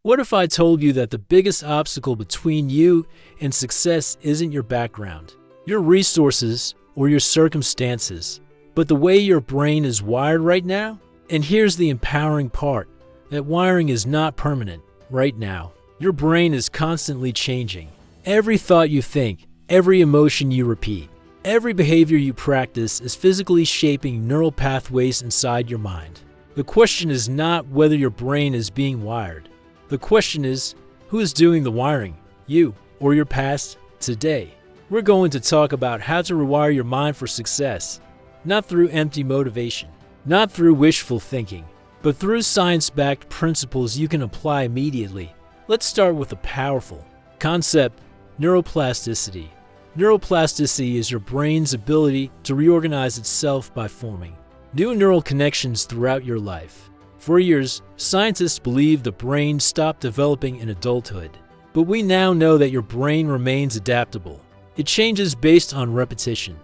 What if I told you that the biggest obstacle between you and success isn't your background, your resources, or your circumstances, but the way your brain is wired right now? And here's the empowering part, that wiring is not permanent right now. Your brain is constantly changing. Every thought you think, every emotion you repeat, every behavior you practice is physically shaping neural pathways inside your mind. The question is not whether your brain is being wired. The question is, who is doing the wiring, you or your past today? We're going to talk about how to rewire your mind for success, not through empty motivation, not through wishful thinking, but through science-backed principles you can apply immediately. Let's start with a powerful concept, neuroplasticity. Neuroplasticity is your brain's ability to reorganize itself by forming new neural connections throughout your life. For years, scientists believed the brain stopped developing in adulthood, but we now know that your brain remains adaptable. It changes based on repetition.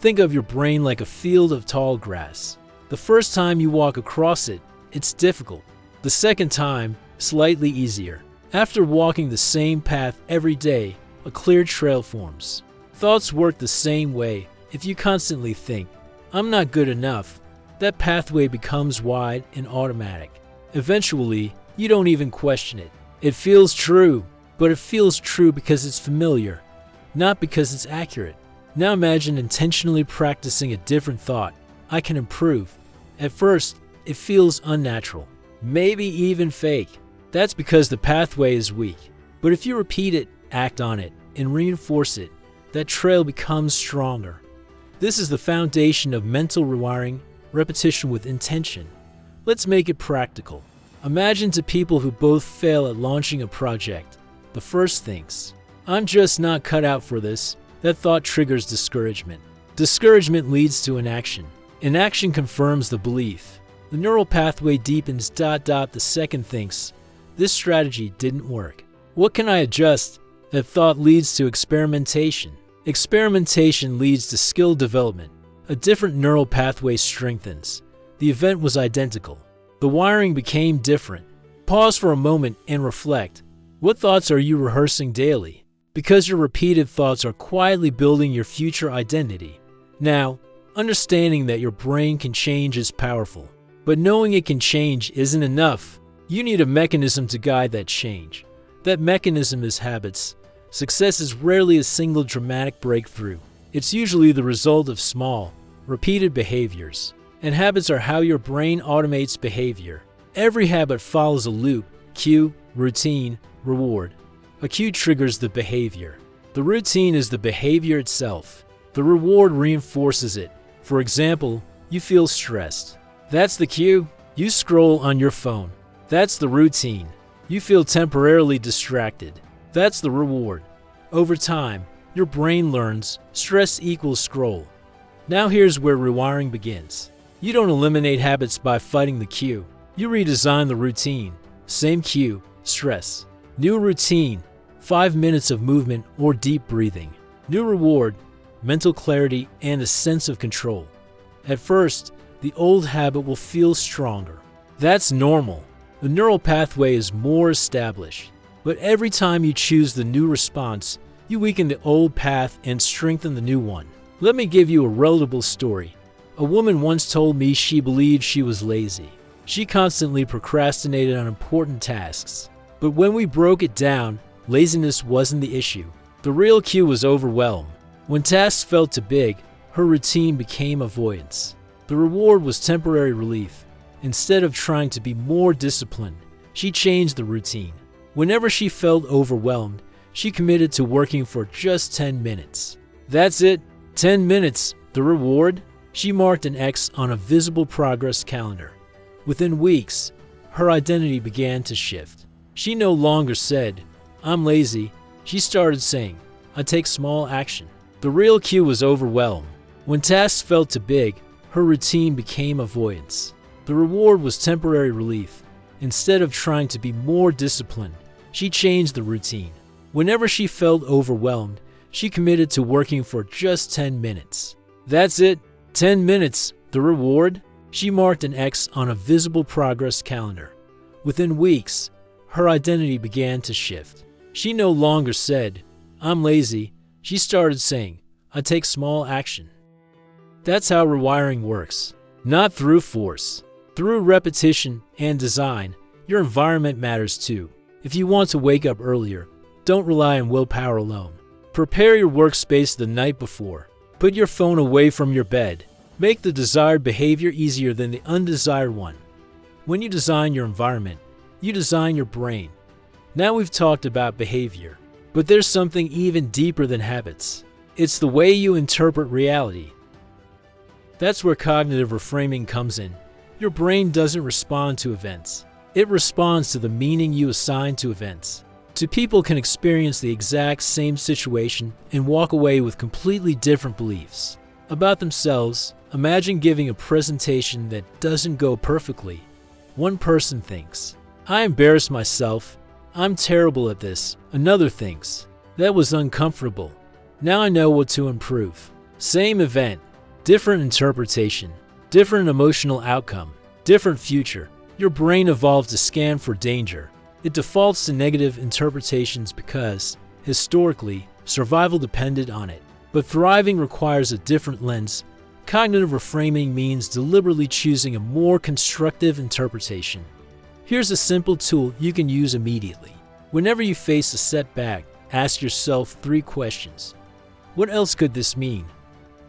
Think of your brain like a field of tall grass. The first time you walk across it, it's difficult. The second time, slightly easier. After walking the same path every day, a clear trail forms. Thoughts work the same way. If you constantly think, "I'm not good enough," that pathway becomes wide and automatic. Eventually, you don't even question it. It feels true, but it feels true because it's familiar, not because it's accurate. Now imagine intentionally practicing a different thought. I can improve. At first, it feels unnatural, maybe even fake. That's because the pathway is weak. But if you repeat it, act on it, and reinforce it, that trail becomes stronger. This is the foundation of mental rewiring, repetition with intention. Let's make it practical. Imagine two people who both fail at launching a project. The first thinks, "I'm just not cut out for this." That thought triggers discouragement. Discouragement leads to inaction. Inaction confirms the belief. The neural pathway deepens. The second thinks, "This strategy didn't work. What can I adjust?" That thought leads to experimentation. Experimentation leads to skill development. A different neural pathway strengthens. The event was identical. The wiring became different. Pause for a moment and reflect. What thoughts are you rehearsing daily? Because your repeated thoughts are quietly building your future identity. Now, understanding that your brain can change is powerful. But knowing it can change isn't enough. You need a mechanism to guide that change. That mechanism is habits. Success is rarely a single dramatic breakthrough. It's usually the result of small, repeated behaviors. And habits are how your brain automates behavior. Every habit follows a loop: cue, routine, reward. A cue triggers the behavior. The routine is the behavior itself. The reward reinforces it. For example, you feel stressed. That's the cue. You scroll on your phone. That's the routine. You feel temporarily distracted. That's the reward. Over time, your brain learns stress equals scroll. Now here's where rewiring begins. You don't eliminate habits by fighting the cue. You redesign the routine. Same cue, stress. New routine, 5 minutes of movement or deep breathing. New reward, mental clarity and a sense of control. At first, the old habit will feel stronger. That's normal. The neural pathway is more established. But every time you choose the new response, you weaken the old path and strengthen the new one. Let me give you a relatable story. A woman once told me she believed she was lazy. She constantly procrastinated on important tasks. But when we broke it down, laziness wasn't the issue. The real cue was overwhelm. When tasks felt too big, her routine became avoidance. The reward was temporary relief. Instead of trying to be more disciplined, she changed the routine. Whenever she felt overwhelmed, she committed to working for just 10 minutes. That's it, 10 minutes. The reward? She marked an X on a visible progress calendar. Within weeks, her identity began to shift. She no longer said, "I'm lazy." She started saying, "I take small action." The real cue was overwhelm. When tasks felt too big, her routine became avoidance. The reward was temporary relief. Instead of trying to be more disciplined, she changed the routine. Whenever she felt overwhelmed, she committed to working for just 10 minutes. That's it, 10 minutes. The reward? She marked an X on a visible progress calendar. Within weeks, her identity began to shift. She no longer said, "I'm lazy." She started saying, "I take small action." That's how rewiring works. Not through force. Through repetition and design. Your environment matters too. If you want to wake up earlier, don't rely on willpower alone. Prepare your workspace the night before. Put your phone away from your bed. Make the desired behavior easier than the undesired one. When you design your environment, you design your brain. Now we've talked about behavior, but there's something even deeper than habits. It's the way you interpret reality. That's where cognitive reframing comes in. Your brain doesn't respond to events. It responds to the meaning you assign to events. Two people can experience the exact same situation and walk away with completely different beliefs about themselves. Imagine giving a presentation that doesn't go perfectly. One person thinks, "I embarrassed myself. I'm terrible at this." Another thinks, "That was uncomfortable. Now I know what to improve." Same event, different interpretation, different emotional outcome, different future. Your brain evolved to scan for danger. It defaults to negative interpretations because, historically, survival depended on it. But thriving requires a different lens. Cognitive reframing means deliberately choosing a more constructive interpretation. Here's a simple tool you can use immediately. Whenever you face a setback, ask yourself 3 questions. What else could this mean?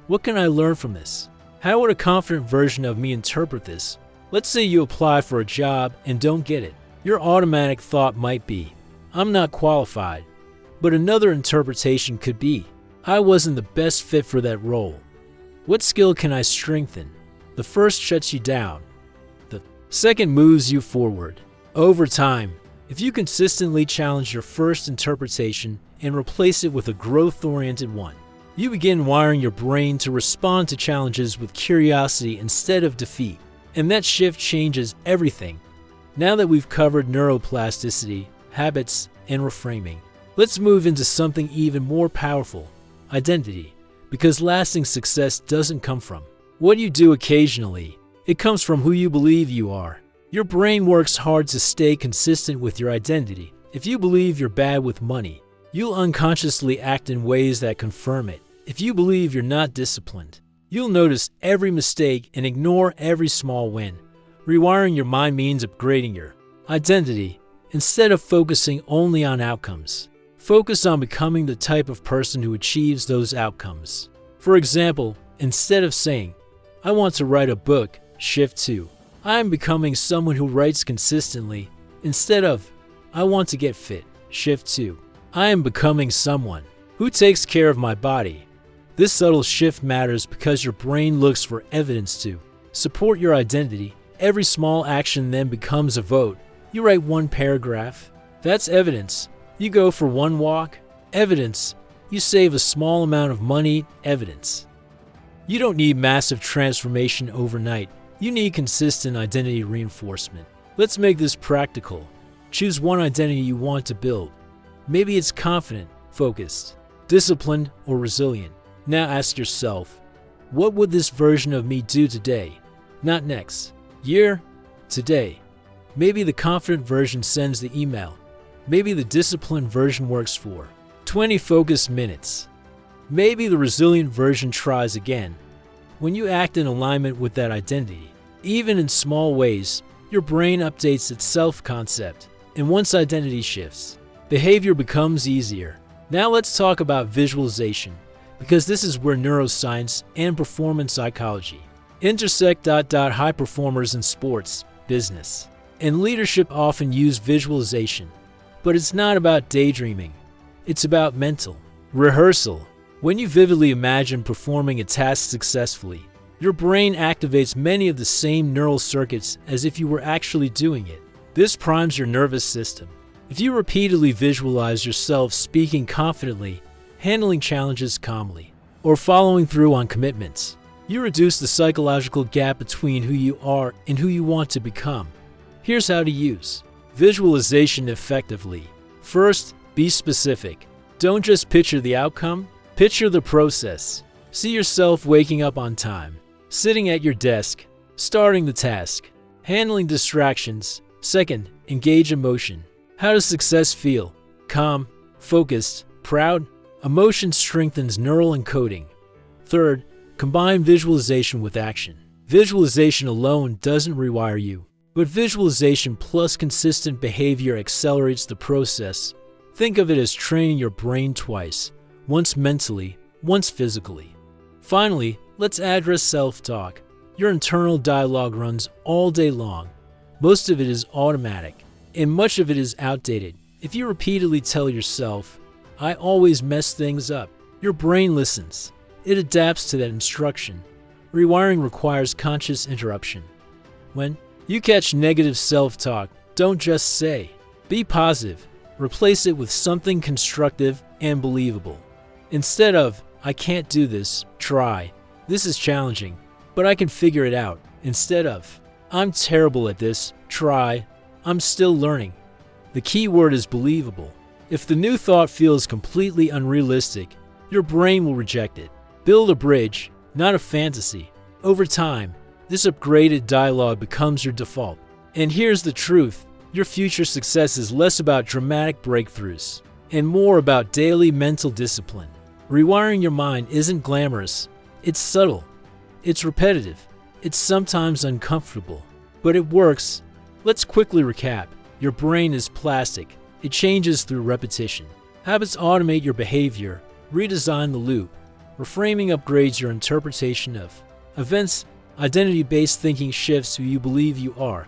What can I learn from this? How would a confident version of me interpret this? Let's say you apply for a job and don't get it. Your automatic thought might be, "I'm not qualified." But another interpretation could be, "I wasn't the best fit for that role. What skill can I strengthen?" The first shuts you down. The second moves you forward. Over time, if you consistently challenge your first interpretation and replace it with a growth-oriented one, you begin wiring your brain to respond to challenges with curiosity instead of defeat. And that shift changes everything. Now that we've covered neuroplasticity, habits, and reframing, let's move into something even more powerful: identity. Because lasting success doesn't come from what you do occasionally. It comes from who you believe you are. Your brain works hard to stay consistent with your identity. If you believe you're bad with money, you'll unconsciously act in ways that confirm it. If you believe you're not disciplined, you'll notice every mistake and ignore every small win. Rewiring your mind means upgrading your identity. Instead of focusing only on outcomes, focus on becoming the type of person who achieves those outcomes. For example, instead of saying, "I want to write a book," shift to, "I am becoming someone who writes consistently." Instead of, "I want to get fit," shift to, "I am becoming someone who takes care of my body." This subtle shift matters because your brain looks for evidence to support your identity. Every small action then becomes a vote. You write 1 paragraph. That's evidence. You go for 1 walk. Evidence. You save a small amount of money. Evidence. You don't need massive transformation overnight. You need consistent identity reinforcement. Let's make this practical. Choose one identity you want to build. Maybe it's confident, focused, disciplined, or resilient. Now ask yourself, what would this version of me do today? Not next year, today. Maybe the confident version sends the email. Maybe the disciplined version works for 20 focused minutes. Maybe the resilient version tries again. When you act in alignment with that identity, even in small ways, your brain updates its self-concept. And once identity shifts, behavior becomes easier. Now let's talk about visualization, because this is where neuroscience and performance psychology intersect. High performers in sports, business, and leadership often use visualization. But it's not about daydreaming. It's about mental rehearsal. When you vividly imagine performing a task successfully, your brain activates many of the same neural circuits as if you were actually doing it. This primes your nervous system. If you repeatedly visualize yourself speaking confidently, handling challenges calmly, or following through on commitments, you reduce the psychological gap between who you are and who you want to become. Here's how to use visualization effectively. First, be specific. Don't just picture the outcome, picture the process. See yourself waking up on time, sitting at your desk, starting the task, handling distractions. Second, engage emotion. How does success feel? Calm, focused, proud? Emotion strengthens neural encoding. Third, combine visualization with action. Visualization alone doesn't rewire you, but visualization plus consistent behavior accelerates the process. Think of it as training your brain twice, once mentally, once physically. Finally, let's address self-talk. Your internal dialogue runs all day long. Most of it is automatic, and much of it is outdated. If you repeatedly tell yourself, "I always mess things up," your brain listens. It adapts to that instruction. Rewiring requires conscious interruption. When you catch negative self-talk, don't just say, "Be positive." Replace it with something constructive and believable. Instead of, "I can't do this," try, "This is challenging, but I can figure it out." Instead of, "I'm terrible at this," try, "I'm still learning." The key word is believable. If the new thought feels completely unrealistic, your brain will reject it. Build a bridge, not a fantasy. Over time, this upgraded dialogue becomes your default. And here's the truth. Your future success is less about dramatic breakthroughs and more about daily mental discipline. Rewiring your mind isn't glamorous. It's subtle. It's repetitive. It's sometimes uncomfortable. But it works. Let's quickly recap. Your brain is plastic. It changes through repetition. Habits automate your behavior, redesign the loop. Reframing upgrades your interpretation of events. Identity-based thinking shifts who you believe you are.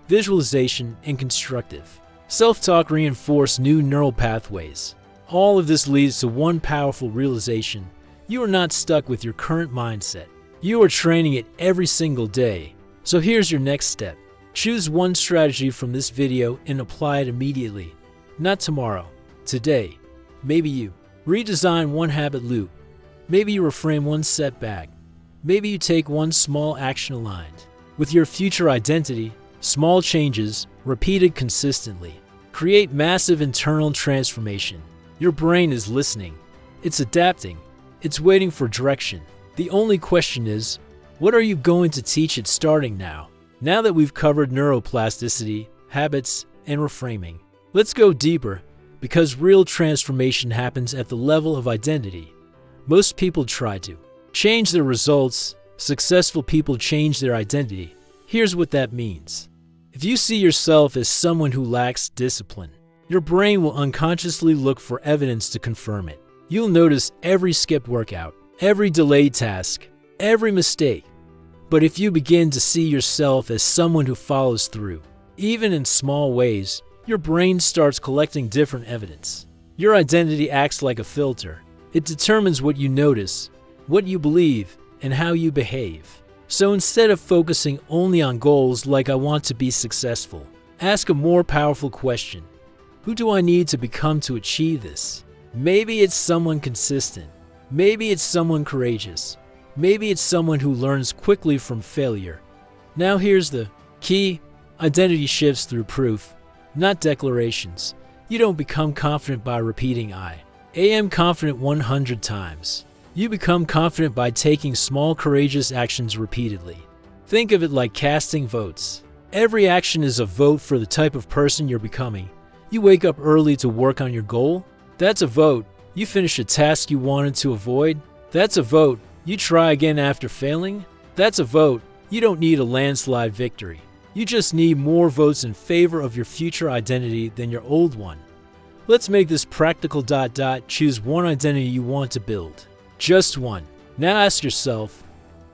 Visualization and constructive self-talk reinforce new neural pathways. All of this leads to one powerful realization. You are not stuck with your current mindset. You are training it every single day. So here's your next step. Choose one strategy from this video and apply it immediately. Not tomorrow, today. Maybe you redesign one habit loop. Maybe you reframe one setback. Maybe you take one small action aligned with your future identity. Small changes, repeated consistently, create massive internal transformation. Your brain is listening. It's adapting. It's waiting for direction. The only question is, what are you going to teach it starting now? Now that we've covered neuroplasticity, habits, and reframing, let's go deeper, because real transformation happens at the level of identity. Most people try to change their results. Successful people change their identity. Here's what that means. If you see yourself as someone who lacks discipline, your brain will unconsciously look for evidence to confirm it. You'll notice every skipped workout, every delayed task, every mistake. But if you begin to see yourself as someone who follows through, even in small ways, your brain starts collecting different evidence. Your identity acts like a filter. It determines what you notice, what you believe, and how you behave. So instead of focusing only on goals like "I want to be successful," ask a more powerful question. Who do I need to become to achieve this? Maybe it's someone consistent. Maybe it's someone courageous. Maybe it's someone who learns quickly from failure. Now here's the key. Identity shifts through proof, not declarations. You don't become confident by repeating "I am confident" 100 times. You become confident by taking small, courageous actions repeatedly. Think of it like casting votes. Every action is a vote for the type of person you're becoming. You wake up early to work on your goal? That's a vote. You finish a task you wanted to avoid? That's a vote. You try again after failing? That's a vote. You don't need a landslide victory. You just need more votes in favor of your future identity than your old one. Let's make this practical. Choose one identity you want to build. Just one. Now ask yourself,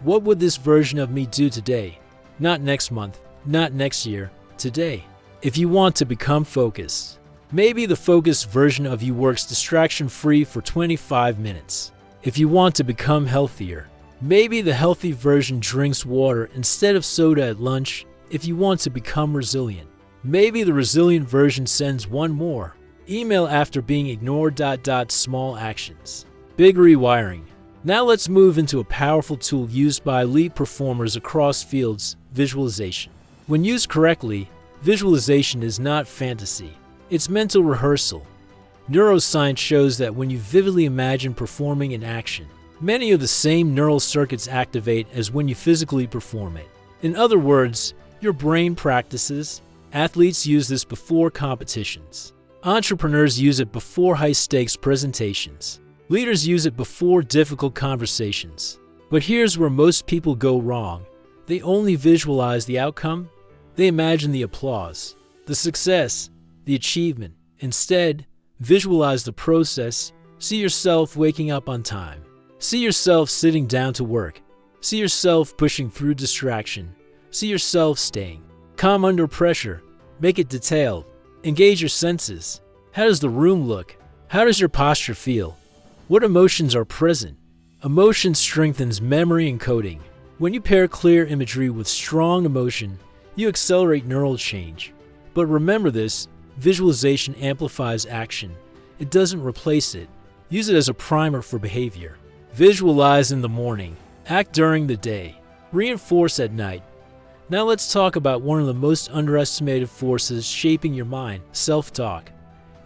what would this version of me do today? Not next month, not next year, today. If you want to become focused, maybe the focused version of you works distraction-free for 25 minutes. If you want to become healthier, maybe the healthy version drinks water instead of soda at lunch. If you want to become resilient, maybe the resilient version sends one more email after being ignored. Small actions, big rewiring. Now let's move into a powerful tool used by elite performers across fields: visualization. When used correctly, visualization is not fantasy. It's mental rehearsal. Neuroscience shows that when you vividly imagine performing an action, many of the same neural circuits activate as when you physically perform it. In other words, your brain practices Athletes use this before competitions. Entrepreneurs use it before high-stakes presentations. Leaders use it before difficult conversations. But here's where most people go wrong. They only visualize the outcome. They imagine the applause, the success, the achievement. Instead, visualize the process. See yourself waking up on time. See yourself sitting down to work. See yourself pushing through distraction. See yourself staying calm under pressure. Make it detailed. Engage your senses. How does the room look? How does your posture feel? What emotions are present? Emotion strengthens memory encoding. When you pair clear imagery with strong emotion, you accelerate neural change. But remember this, visualization amplifies action. It doesn't replace it. Use it as a primer for behavior. Visualize in the morning. Act during the day. Reinforce at night. Now let's talk about one of the most underestimated forces shaping your mind, self-talk.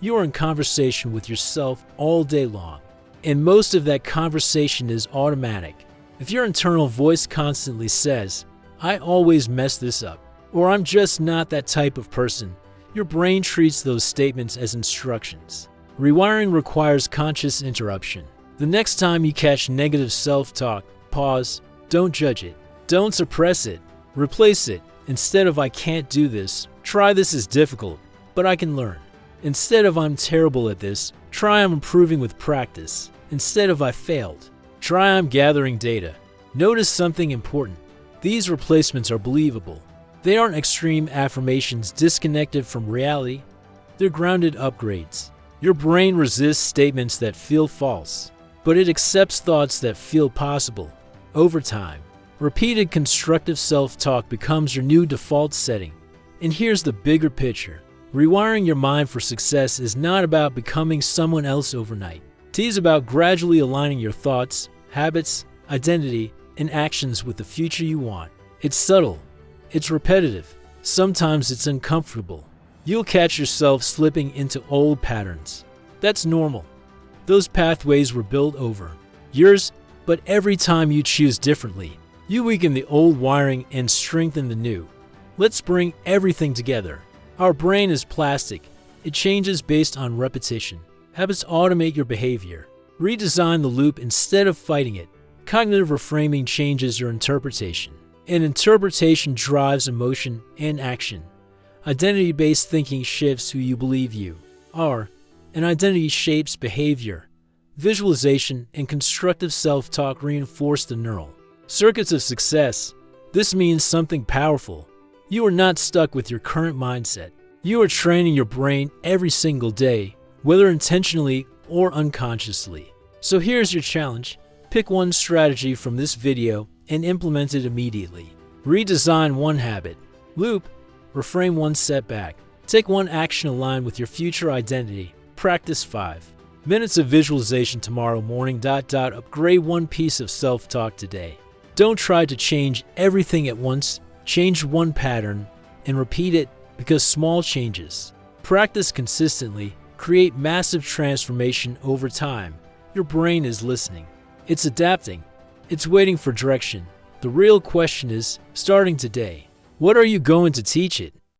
You are in conversation with yourself all day long, and most of that conversation is automatic. If your internal voice constantly says, "I always mess this up," or "I'm just not that type of person," your brain treats those statements as instructions. Rewiring requires conscious interruption. The next time you catch negative self-talk, pause. Don't judge it. Don't suppress it. Replace it. Instead of "I can't do this," try "This is difficult, but I can learn." Instead of "I'm terrible at this," try "I'm improving with practice." Instead of "I failed," try "I'm gathering data." Notice something important. These replacements are believable. They aren't extreme affirmations disconnected from reality. They're grounded upgrades. Your brain resists statements that feel false, but it accepts thoughts that feel possible. Over time, repeated constructive self-talk becomes your new default setting. And here's the bigger picture. Rewiring your mind for success is not about becoming someone else overnight. It is about gradually aligning your thoughts, habits, identity, and actions with the future you want. It's subtle. It's repetitive. Sometimes it's uncomfortable. You'll catch yourself slipping into old patterns. That's normal. Those pathways were built over years, but every time you choose differently, you weaken the old wiring and strengthen the new. Let's bring everything together. Our brain is plastic. It changes based on repetition. Habits automate your behavior. Redesign the loop instead of fighting it. Cognitive reframing changes your interpretation. And interpretation drives emotion and action. Identity-based thinking shifts who you believe you are, and identity shapes behavior. Visualization and constructive self-talk reinforce the neural circuits of success. This means something powerful. You are not stuck with your current mindset. You are training your brain every single day, whether intentionally or unconsciously. So here's your challenge. Pick one strategy from this video and implement it immediately. Redesign one habit. Loop. Reframe one setback. Take one action aligned with your future identity. Practice 5 minutes of visualization tomorrow morning. Upgrade one piece of self-talk today. Don't try to change everything at once. Change one pattern and repeat it, because small changes, practice consistently, create massive transformation over time. Your brain is listening. It's adapting. It's waiting for direction. The real question is, starting today, what are you going to teach it?